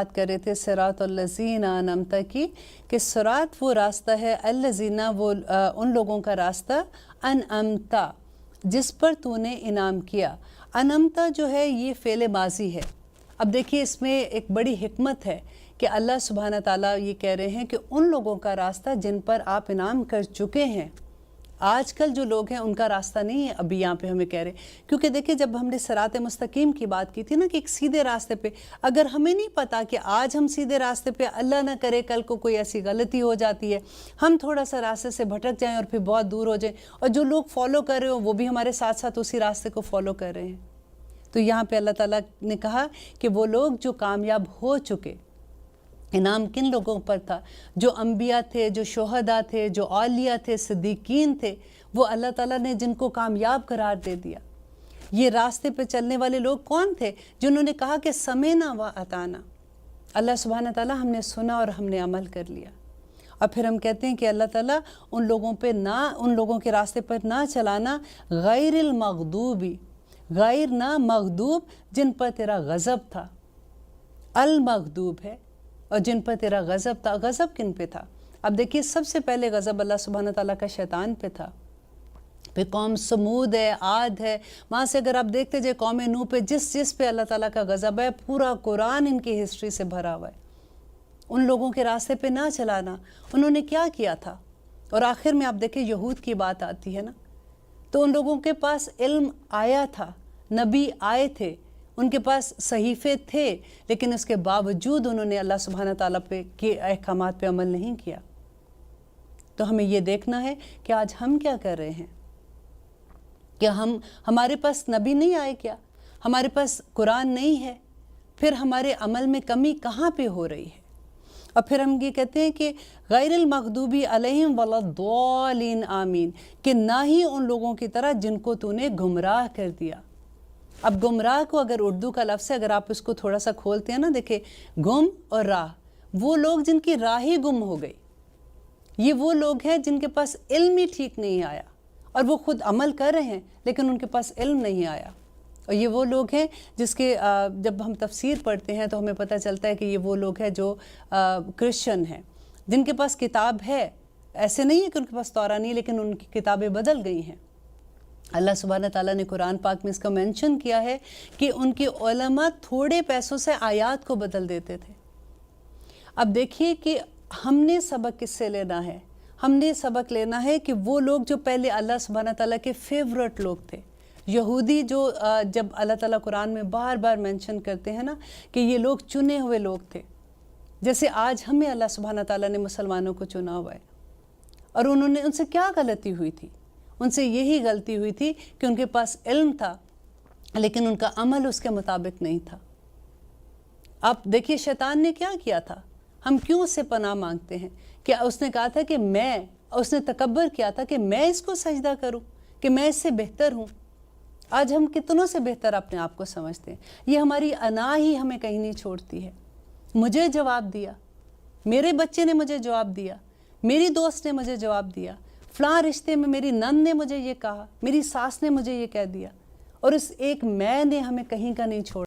बात कर रहे थे सिरात अल्लज़ीना अनअमता की, कि सिरात वो रास्ता है, अल्लज़ीना वो उन लोगों का रास्ता, अनअमता जिस पर तूने इनाम किया। अनअमता जो है ये फ़ेल माजी है। अब देखिए इसमें एक बड़ी हिकमत है कि अल्लाह सुब्हाना ताला ये कह रहे हैं कि उन लोगों का रास्ता जिन पर आप इनाम कर चुके हैं। आजकल जो लोग हैं उनका रास्ता नहीं है अभी यहाँ पे हमें कह रहे, क्योंकि देखिए जब हमने सिरात मुस्तकीम की बात की थी ना कि एक सीधे रास्ते पे, अगर हमें नहीं पता कि आज हम सीधे रास्ते पे, अल्लाह ना करे कल को कोई ऐसी गलती हो जाती है, हम थोड़ा सा रास्ते से भटक जाएं और फिर बहुत दूर हो जाएं, और जो लोग फॉलो कर रहे हो वो भी हमारे साथ साथ उसी रास्ते को फॉलो कर रहे हैं। तो यहाँ पर अल्लाह ताला ने कहा कि वो लोग जो कामयाब हो चुके, इनाम किन लोगों पर था? जो अंबिया थे, जो शोहदा थे, जो औलिया थे, सिद्दीकीन थे, वो अल्लाह ताला ने जिनको कामयाब करार दे दिया। ये रास्ते पे चलने वाले लोग कौन थे? जिन्होंने कहा कि समेना व अताना, अल्लाह सुब्हाना ताला हमने सुना और हमने अमल कर लिया। और फिर हम कहते हैं कि अल्लाह ताला उन लोगों पे ना, उन लोगों के रास्ते पर ना चलाना, गैरिल मग़दूबी, गैर ना मग़दूब, जिन पर तेरा गज़ब था। अल मग़दूब है और जिन पर तेरा गज़ब था। गज़ब किन पे था? अब देखिए सबसे पहले गज़ब अल्लाह सुब्हाना ताला का शैतान पे था, फिर कौम समूद है, आद है, वहाँ से अगर आप देखते जाए कौम नूह पे, जिस पे अल्लाह ताला का गज़ब है, पूरा कुरान इनकी हिस्ट्री से भरा हुआ है। उन लोगों के रास्ते पे ना चलाना, उन्होंने क्या किया था? और आखिर में आप देखें यहूद की बात आती है ना, तो उन लोगों के पास इल्म आया था, नबी आए थे, उनके पास सहीफ़े थे, लेकिन उसके बावजूद उन्होंने अल्लाह सुब्हाना ताला पे के अहकामात पे अमल नहीं किया। तो हमें ये देखना है कि आज हम क्या कर रहे हैं। क्या हमारे पास नबी नहीं आए? क्या हमारे पास कुरान नहीं है? फिर हमारे अमल में कमी कहाँ पे हो रही है? और फिर हम ये कहते हैं कि गैरिल मग़दूबी अलैहिम वलद्दालिन आमीन, कि ना ही उन लोगों की तरह जिनको तूने गुमराह कर दिया। अब गुमराह को अगर उर्दू का लफ्ज़ है, अगर आप इसको थोड़ा सा खोलते हैं ना, देखिए गुम और राह, वो लोग जिनकी राह ही गुम हो गई, ये वो लोग हैं जिनके पास इल्म ही ठीक नहीं आया, और वो खुद अमल कर रहे हैं लेकिन उनके पास इल्म नहीं आया। और ये वो लोग हैं जिसके जब हम तफसीर पढ़ते हैं तो हमें पता चलता है कि ये वो लोग हैं जो क्रिश्चियन हैं, जिनके पास किताब है। ऐसे नहीं है कि उनके पास तौरा नहीं, लेकिन उनकी किताबें बदल गई हैं। अल्लाह सुब्हाना ताला ने कुरान पाक में इसका मेंशन किया है कि उनके उलमा थोड़े पैसों से आयात को बदल देते थे। अब देखिए कि हमने सबक किससे लेना है? हमने सबक लेना है कि वो लोग जो पहले अल्लाह सुब्हाना ताला के फेवरेट लोग थे, यहूदी, जो जब अल्लाह ताला कुरान में बार बार मेंशन करते हैं ना कि ये लोग चुने हुए लोग थे, जैसे आज हमें अल्लाह सुब्हाना ताला ने मुसलमानों को चुना हुआ है। और उन्होंने, उनसे क्या गलती हुई थी? उनसे यही गलती हुई थी कि उनके पास इल्म था लेकिन उनका अमल उसके मुताबिक नहीं था। अब देखिए शैतान ने क्या किया था, हम क्यों उससे पनाह मांगते हैं? कि उसने कहा था कि उसने तकब्बर किया था कि मैं इसको सजदा करूं, कि मैं इससे बेहतर हूं। आज हम कितनों से बेहतर अपने आप को समझते हैं। ये हमारी अना ही हमें कहीं नहीं छोड़ती है। मुझे जवाब दिया, मेरे बच्चे ने मुझे जवाब दिया, मेरी दोस्त ने मुझे जवाब दिया, फ़लाँ रिश्ते में मेरी नंद ने मुझे ये कहा, मेरी सास ने मुझे ये कह दिया, और उस एक मैं ने हमें कहीं का नहीं छोड़ा।